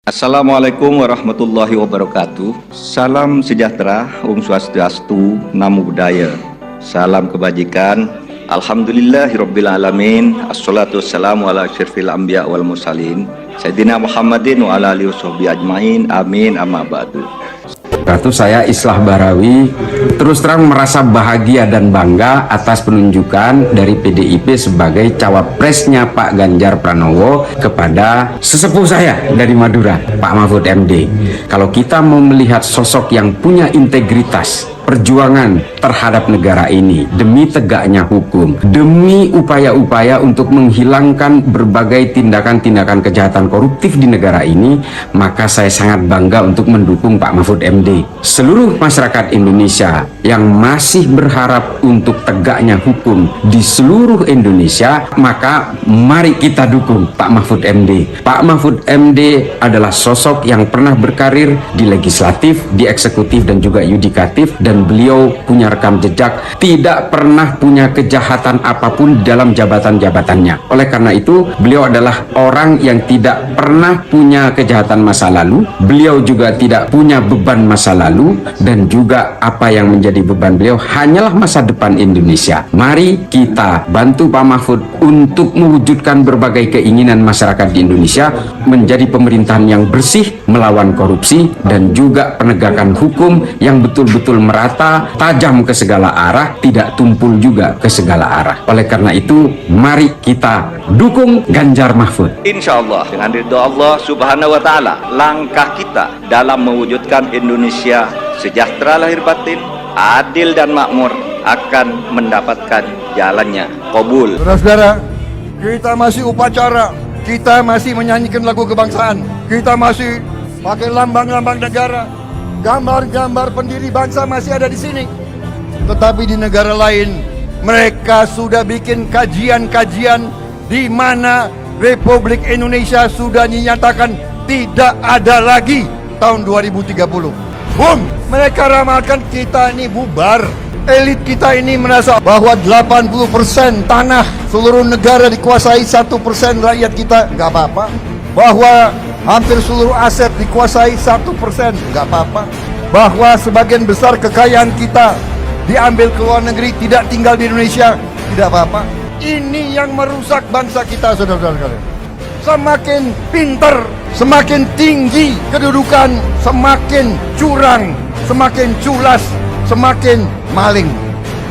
Assalamualaikum warahmatullahi wabarakatuh. Salam sejahtera, Om Swastiastu, Namo Buddhaya. Salam kebajikan. Alhamdulillahirabbil alamin. Assalatu wassalamu ala asyrafil anbiya wal mursalin Sayyidina Muhammadin wa ala alihi washabihi ajmain. Amin amma ba'du. Ratu, saya Islah Barawi terus terang merasa bahagia dan bangga atas penunjukan dari PDIP sebagai cawapresnya Pak Ganjar Pranowo kepada sesepuh saya dari Madura, Pak Mahfud MD. Kalau kita mau melihat sosok yang punya integritas, perjuangan terhadap negara ini demi tegaknya hukum, demi upaya-upaya untuk menghilangkan berbagai tindakan-tindakan kejahatan koruptif di negara ini, maka saya sangat bangga untuk mendukung Pak Mahfud MD. Seluruh masyarakat Indonesia yang masih berharap untuk tegaknya hukum di seluruh Indonesia, maka mari kita dukung Pak Mahfud MD. Pak Mahfud MD adalah sosok yang pernah berkarir di legislatif, di eksekutif dan juga yudikatif, dan beliau punya rekam jejak tidak pernah punya kejahatan apapun dalam jabatan-jabatannya. Oleh karena itu, beliau adalah orang yang tidak pernah punya kejahatan masa lalu. Beliau juga tidak punya beban masa lalu, dan juga apa yang menjadi beban beliau hanyalah masa depan Indonesia. Mari kita bantu Pak Mahfud untuk mewujudkan berbagai keinginan masyarakat di Indonesia menjadi pemerintahan yang bersih, melawan korupsi, dan juga penegakan hukum yang betul-betul merata, tajam ke segala arah, tidak tumpul juga ke segala arah. Oleh karena itu, mari kita dukung Ganjar Mahfud. Insya Allah dengan ridho Allah Subhanahu wa Ta'ala, langkah kita dalam mewujudkan Indonesia sejahtera lahir batin, adil dan makmur akan mendapatkan jalannya. Qabul. Saudara-saudara, kita masih upacara, kita masih menyanyikan lagu kebangsaan, kita masih pakai lambang-lambang negara, gambar-gambar pendiri bangsa masih ada di sini. Tetapi di negara lain, mereka sudah bikin kajian-kajian di mana Republik Indonesia sudah dinyatakan tidak ada lagi tahun 2030. Mereka ramalkan kita ini bubar. Elit kita ini merasa bahwa 80% tanah seluruh negara dikuasai 1% rakyat kita, nggak apa-apa. Bahwa hampir seluruh aset dikuasai 1%, nggak apa-apa. Bahwa sebagian besar kekayaan kita diambil ke luar negeri, tidak tinggal di Indonesia, tidak apa-apa. Ini yang merusak bangsa kita, saudara-saudara. Semakin pintar, semakin tinggi kedudukan, semakin curang, semakin culas, semakin maling.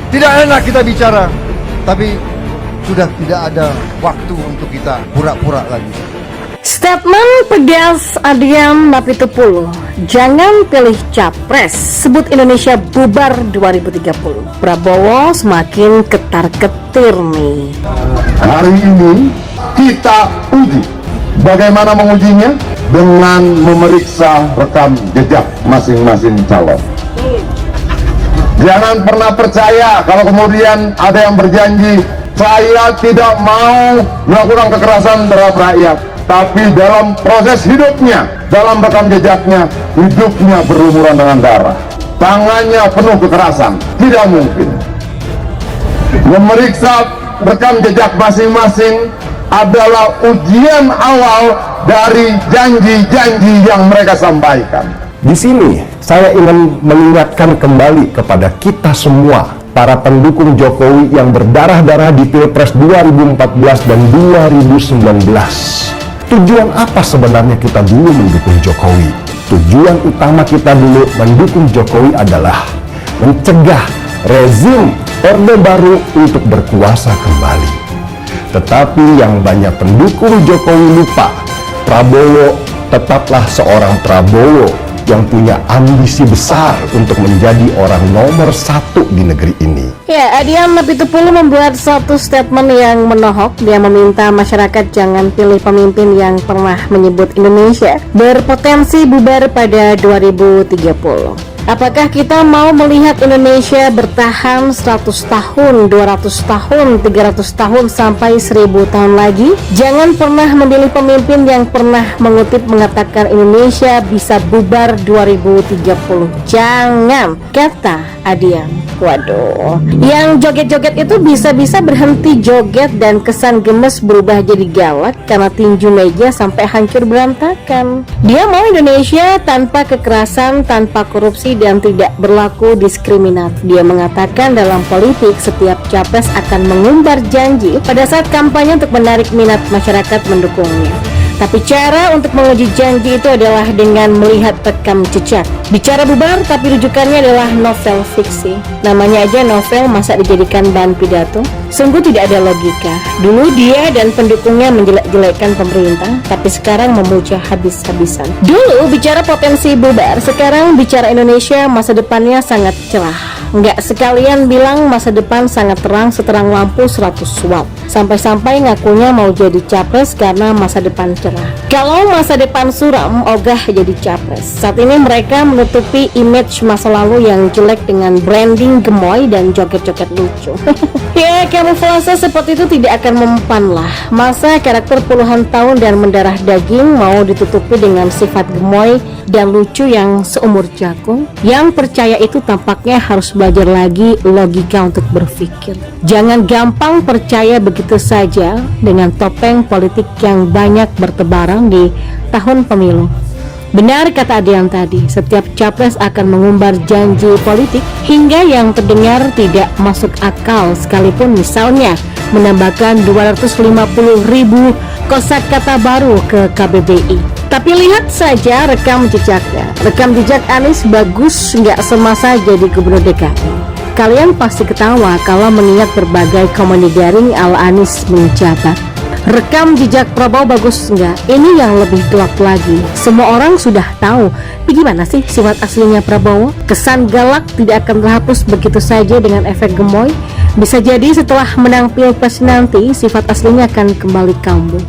Tidak enak kita bicara, tapi sudah tidak ada waktu untuk kita pura-pura lagi. Statement tegas Adian Napitupulu, jangan pilih capres, sebut Indonesia bubar 2030. Prabowo semakin ketar-ketir nih. Hari ini kita uji. Bagaimana mengujinya? Dengan memeriksa rekam jejak masing-masing calon. Jangan pernah percaya kalau kemudian ada yang berjanji, saya tidak mau melakukan kekerasan terhadap rakyat, tapi dalam proses hidupnya, dalam rekam jejaknya, hidupnya berlumuran dengan darah, tangannya penuh kekerasan. Tidak mungkin. Memeriksa rekam jejak masing-masing adalah ujian awal dari janji-janji yang mereka sampaikan. Di sini saya ingin mengingatkan kembali kepada kita semua, para pendukung Jokowi yang berdarah-darah di Pilpres 2014 dan 2019. Tujuan apa sebenarnya kita dulu mendukung Jokowi? Tujuan utama kita dulu mendukung Jokowi adalah mencegah rezim Orde Baru untuk berkuasa kembali. Tetapi yang banyak pendukung Jokowi lupa, Prabowo tetaplah seorang Prabowo yang punya ambisi besar untuk menjadi orang nomor 1 di negeri ini. Ya, Adian Napitupulu membuat satu statement yang menohok. Dia meminta masyarakat jangan pilih pemimpin yang pernah menyebut Indonesia berpotensi bubar pada 2030. Apakah kita mau melihat Indonesia bertahan 100 tahun, 200 tahun, 300 tahun, sampai 1000 tahun lagi? Jangan pernah memilih pemimpin yang pernah mengutip mengatakan Indonesia bisa bubar Ganjar 2030. Jangan, kata Adian. Waduh, yang joget-joget itu bisa-bisa berhenti joget dan kesan gemes berubah jadi galak karena tinju meja sampai hancur berantakan. Dia mau Indonesia tanpa kekerasan, tanpa korupsi, dan tidak berlaku diskriminatif. Dia mengatakan dalam politik setiap capres akan mengumbar janji pada saat kampanye untuk menarik minat masyarakat mendukungnya. Tapi cara untuk menguji janji itu adalah dengan melihat rekam jejak. Bicara bubar tapi rujukannya adalah novel fiksi. Namanya aja novel, masa dijadikan bahan pidato? Sungguh tidak ada logika. Dulu dia dan pendukungnya menjelek-jelekkan pemerintah, tapi sekarang memuja habis-habisan. Dulu bicara potensi bubar, sekarang bicara Indonesia masa depannya sangat cerah. Nggak sekalian bilang masa depan sangat terang seterang lampu 100 watt. Sampai-sampai ngakunya mau jadi capres karena masa depan cerah. Kalau masa depan suram, ogah jadi capres. Saat ini mereka menutupi image masa lalu yang jelek dengan branding gemoy dan joget-joget lucu. Ya, kamuflase seperti itu tidak akan mempan lah. Masa karakter puluhan tahun dan mendarah daging mau ditutupi dengan sifat gemoy dan lucu yang seumur jagung? Yang percaya itu tampaknya harus belajar lagi logika untuk berpikir. Jangan gampang percaya begitu saja dengan topeng politik yang banyak bertebaran di tahun pemilu. Benar kata Adian tadi, setiap capres akan mengumbar janji politik hingga yang terdengar tidak masuk akal, sekalipun misalnya menambahkan 250.000 kosakata baru ke KBBI. Tapi lihat saja rekam jejaknya. Rekam jejak Anies bagus nggak semasa jadi gubernur DKI. Kalian pasti ketawa kalau mengingat berbagai komedi daring ala Anies menjabat. Rekam jejak Prabowo bagus enggak? Ini yang lebih gelap lagi. Semua orang sudah tahu bagaimana sih sifat aslinya Prabowo. Kesan galak tidak akan terhapus begitu saja dengan efek gemoy. Bisa jadi setelah menang pilpres nanti sifat aslinya akan kembali kambuh.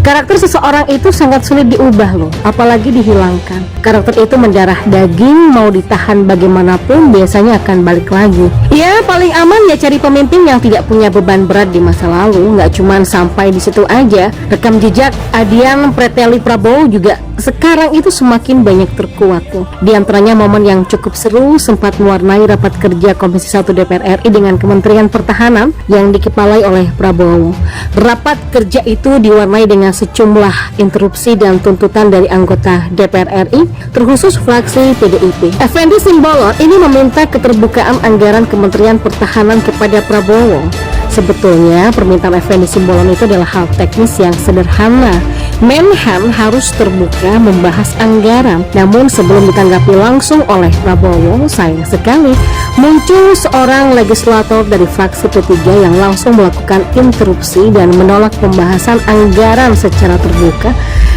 Karakter seseorang itu sangat sulit diubah loh, apalagi dihilangkan. Karakter itu mendarah daging, mau ditahan bagaimanapun biasanya akan balik lagi. Ya paling aman ya cari pemimpin yang tidak punya beban berat di masa lalu. Nggak cuman sampai di situ aja. Rekam jejak Adian preteli Prabowo juga sekarang itu semakin banyak terkuak tuh. Di antaranya momen yang cukup seru sempat mewarnai rapat kerja Komisi 1 DPR RI dengan Kementerian Pertahanan yang dikepalai oleh Prabowo. Rapat kerja itu diwarnai dengan sejumlah interupsi dan tuntutan dari anggota DPR RI, terkhusus fraksi PDIP. Effendi Simbolon ini meminta keterbukaan anggaran Kementerian Pertahanan kepada Prabowo. Sebetulnya permintaan Effendi Simbolon itu adalah hal teknis yang sederhana. Menhan harus terbuka membahas anggaran. Namun sebelum ditanggapi langsung oleh Prabowo, sayang sekali muncul seorang legislator dari fraksi P3 yang langsung melakukan interupsi dan menolak pembahasan anggaran secara terbuka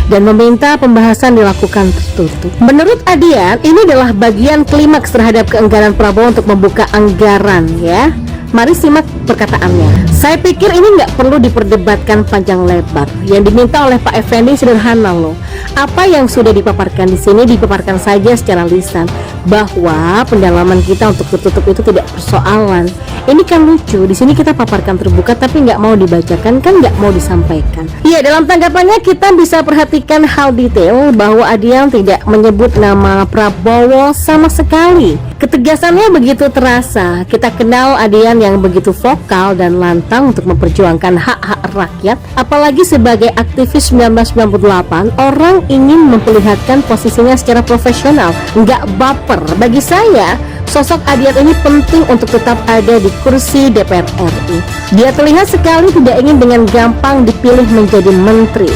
dan meminta pembahasan dilakukan tertutup. Menurut Adian, ini adalah bagian klimaks terhadap keengganan Prabowo untuk membuka anggaran ya. Mari simak perkataannya. Saya pikir ini nggak perlu diperdebatkan panjang lebar. Yang diminta oleh Pak Effendi sederhana loh. Apa yang sudah dipaparkan di sini dipaparkan saja secara lisan, bahwa pendalaman kita untuk tertutup itu tidak persoalan. Ini kan lucu. Di sini kita paparkan terbuka tapi nggak mau dibacakan, kan nggak mau disampaikan. Ya, dalam tanggapannya kita bisa perhatikan hal detail bahwa Adian tidak menyebut nama Prabowo sama sekali. Ketegasannya begitu terasa. Kita kenal Adian yang begitu vokal dan lantang untuk memperjuangkan hak-hak rakyat. Apalagi sebagai aktivis 1998, orang ingin memperlihatkan posisinya secara profesional, nggak baper. Bagi saya, sosok Adian ini penting untuk tetap ada di kursi DPR RI. Dia terlihat sekali tidak ingin dengan gampang dipilih menjadi menteri.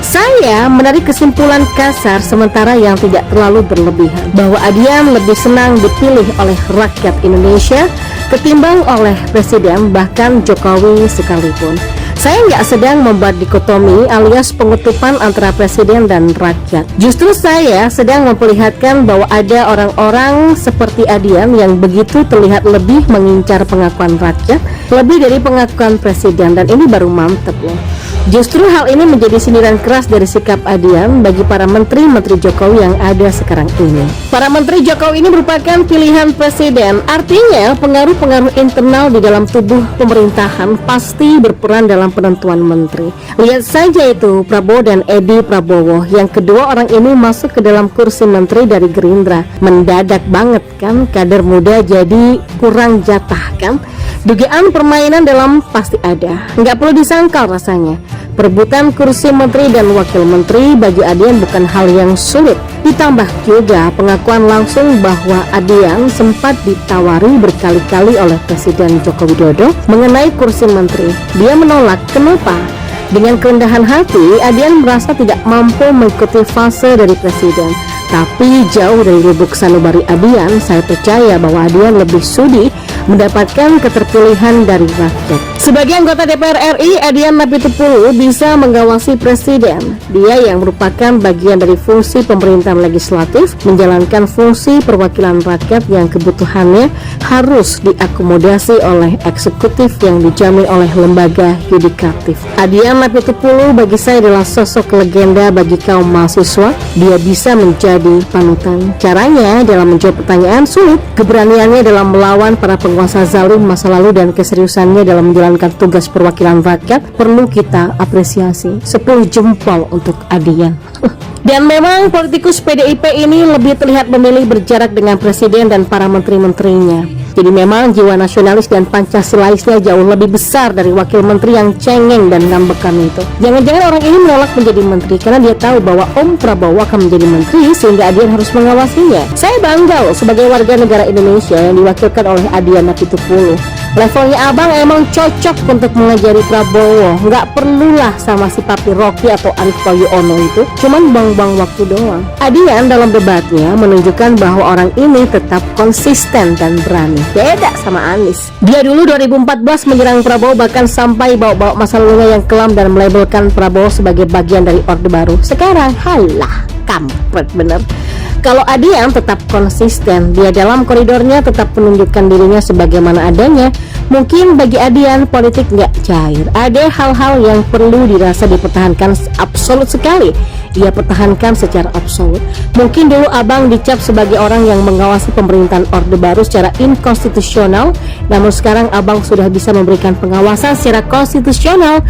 Saya menarik kesimpulan kasar sementara yang tidak terlalu berlebihan, bahwa Adian lebih senang dipilih oleh rakyat Indonesia ketimbang oleh presiden, bahkan Jokowi sekalipun. Saya nggak sedang membuat dikotomi alias pengutupan antara presiden dan rakyat. Justru saya sedang memperlihatkan bahwa ada orang-orang seperti Adian yang begitu terlihat lebih mengincar pengakuan rakyat lebih dari pengakuan presiden, dan ini baru mantep loh. Justru hal ini menjadi sindiran keras dari sikap Adian bagi para menteri-menteri Jokowi yang ada sekarang ini. Para menteri Jokowi ini merupakan pilihan presiden, artinya pengaruh-pengaruh internal di dalam tubuh pemerintahan pasti berperan dalam penentuan menteri. Lihat saja itu Prabowo dan Edi Prabowo, yang kedua orang ini masuk ke dalam kursi menteri dari Gerindra. Mendadak banget kan, kader muda jadi kurang jatah kan? Dugaan permainan dalam pasti ada, nggak perlu disangkal rasanya. Perebutan kursi menteri dan wakil menteri bagi Adian bukan hal yang sulit. Ditambah juga pengakuan langsung bahwa Adian sempat ditawari berkali-kali oleh Presiden Joko Widodo mengenai kursi menteri. Dia menolak. Kenapa? Dengan kerendahan hati, Adian merasa tidak mampu mengikuti fase dari Presiden. Tapi jauh dari lubuk sanubari Adian, saya percaya bahwa Adian lebih sudi mendapatkan keterpilihan dari rakyat. Sebagai anggota DPR RI, Adian Napitupulu bisa mengawasi Presiden. Dia yang merupakan bagian dari fungsi pemerintahan legislatif, menjalankan fungsi perwakilan rakyat yang kebutuhannya harus diakomodasi oleh eksekutif yang dijamin oleh lembaga yudikatif. Adian Napitupulu bagi saya adalah sosok legenda bagi kaum mahasiswa. Dia bisa menjadi panutan. Caranya dalam menjawab pertanyaan sulit, keberaniannya dalam melawan para penguasa zalim masa lalu, dan keseriusannya dalam menjalankan tugas perwakilan rakyat perlu kita apresiasi. 10 jempol untuk Adian. Dan memang politikus PDIP ini lebih terlihat memilih berjarak dengan presiden dan para menteri-menterinya. Jadi memang jiwa nasionalis dan Pancasilalisnya jauh lebih besar dari wakil menteri yang cengeng dan ngambekan itu. Jangan-jangan orang ini menolak menjadi menteri karena dia tahu bahwa Om Prabowo akan menjadi menteri sehingga Adian harus mengawasinya. Saya bangga loh sebagai warga negara Indonesia yang diwakilkan oleh Adian Napitupulu. Levelnya abang emang cocok untuk mengajari Prabowo. Nggak perlulah sama si Papi Rocky atau Arief Poyono itu, cuman buang-buang waktu doang. Adian dalam debatnya menunjukkan bahwa orang ini tetap konsisten dan berani. Beda sama Anies. Dia dulu 2014 menyerang Prabowo, bahkan sampai bawa-bawa masa lalunya yang kelam dan melabelkan Prabowo sebagai bagian dari Orde Baru. Sekarang halah, kampret bener. Kalau Adian tetap konsisten, dia dalam koridornya tetap menunjukkan dirinya sebagaimana adanya. Mungkin bagi Adian politik nggak cair. Ada hal-hal yang perlu dirasa dipertahankan absolut sekali. Ia pertahankan secara absolut. Mungkin dulu abang dicap sebagai orang yang mengawasi pemerintahan Orde Baru secara inkonstitusional, namun sekarang abang sudah bisa memberikan pengawasan secara konstitusional.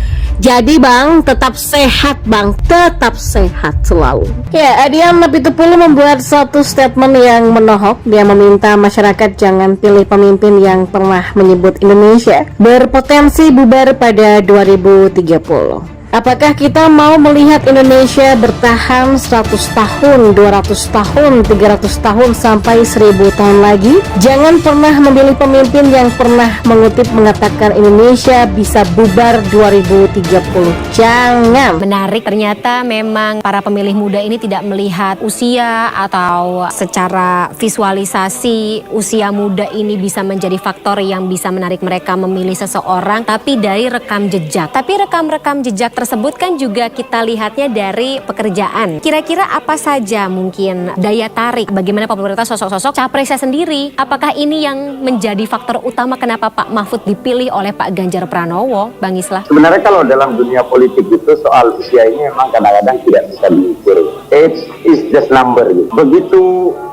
Jadi bang, tetap sehat bang, tetap sehat selalu. Ya, Adian Napitupulu membuat satu statement yang menohok. Dia meminta masyarakat jangan pilih pemimpin yang pernah menyebut Indonesia berpotensi bubar pada 2030. Apakah kita mau melihat Indonesia bertahan 100 tahun, 200 tahun, 300 tahun, sampai 1000 tahun lagi? Jangan pernah memilih pemimpin yang pernah mengatakan Indonesia bisa bubar 2030. Jangan. Menarik, ternyata memang para pemilih muda ini tidak melihat usia atau secara visualisasi usia muda ini bisa menjadi faktor yang bisa menarik mereka memilih seseorang, tapi dari rekam jejak. Tapi rekam jejak tersebut kan juga kita lihatnya dari pekerjaan. Kira-kira apa saja mungkin daya tarik, bagaimana popularitas sosok-sosok capresnya sendiri? Apakah ini yang menjadi faktor utama kenapa Pak Mahfud dipilih oleh Pak Ganjar Pranowo, Bang Islah? Sebenarnya kalau dalam dunia politik itu soal usia ini memang kadang-kadang tidak bisa diukur. Age is just number gitu. Begitu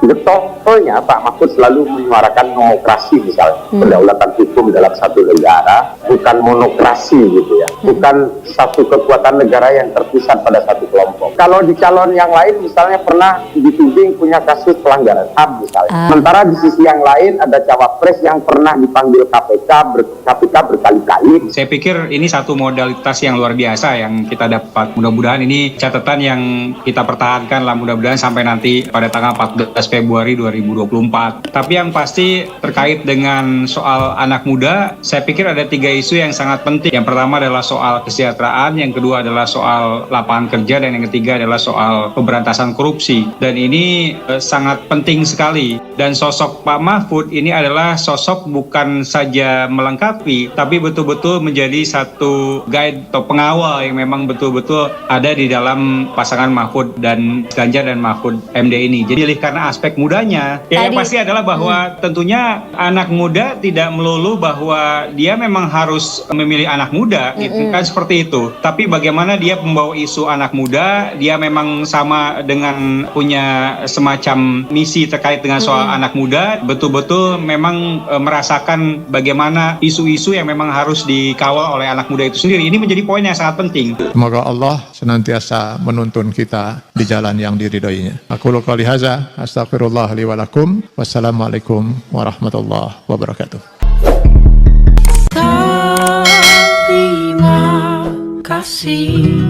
getolnya Pak Mahfud selalu menyuarakan demokrasi misalnya, kedaulatan hukum dalam satu negara, bukan monokrasi gitu ya, bukan satu kekuatan negara yang terpusat pada satu kelompok. Kalau di calon yang lain misalnya pernah dituding punya kasus pelanggaran HAM misalnya. Sementara di sisi yang lain ada cawapres yang pernah dipanggil KPK berkali-kali. Saya pikir ini satu modalitas yang luar biasa yang kita dapat. Mudah-mudahan ini catatan yang kita pertahankan lah, mudah-mudahan sampai nanti pada tanggal 14 Februari 2024. Tapi yang pasti terkait dengan soal anak muda, saya pikir ada 3 isu yang sangat penting. Yang pertama adalah soal kesejahteraan, yang kedua adalah soal lapangan kerja, dan yang ketiga adalah soal pemberantasan korupsi. Dan ini sangat penting sekali Dan sosok Pak Mahfud ini adalah sosok bukan saja melengkapi, tapi betul-betul menjadi satu guide atau pengawal yang memang betul-betul ada di dalam pasangan Mahfud dan Ganjar dan Mahfud MD ini. Jadi karena aspek mudanya, yang pasti adalah bahwa tentunya anak muda tidak melulu bahwa dia memang harus memilih anak muda, gitu kan, seperti itu. Tapi bagaimana dia membawa isu anak muda, dia memang sama dengan punya semacam misi terkait dengan soal anak muda, betul-betul memang merasakan bagaimana isu-isu yang memang harus dikawal oleh anak muda itu sendiri. Ini menjadi poin yang sangat penting. Semoga Allah senantiasa menuntun kita di jalan yang diridhoinya. Aku qouli hadza, astaghfirullah li wa lakum. Wassalamualaikum warahmatullahi wabarakatuh. Terima kasih.